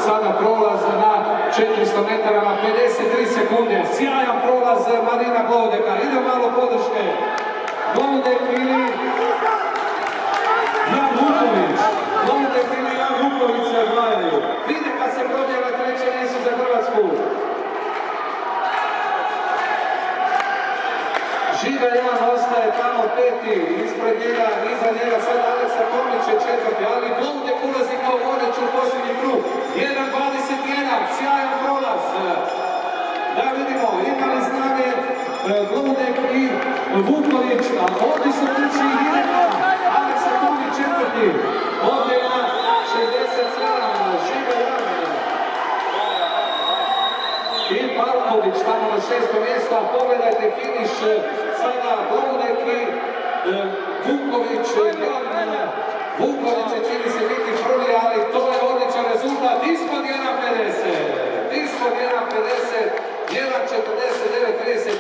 sada prolaz na 400 metara na 53 sekunde. Sjajan prolaz Marina Govdeka. Ide malo podrške. Govdek ili Jan Vuković. Govdek ili Jan Vuković se odvajaju. Vide kad se probjela treće mjesto za Hrvatsku. Žiga Jan ostaje tamo peti, ispred njega, iza njega sad Aleksa Tomić je četvrti, ali Govdek ulazi kao vodeći u posljednji krug. 1.21, sjajan prolaz. Da vidimo, imali snage Govdek i Vuković, a ovdje su trči i Aleksa Tomić četvrti. Ovdje na 67, Žiga Jan. I Pavković tamo na 6. mjesto, a pogledajte finiš sada Govdek i Vuković. Vuković je čini se biti prvi, ali to je odličan rezultat ispod 1.50. Ispod 1.50, 1.49.30.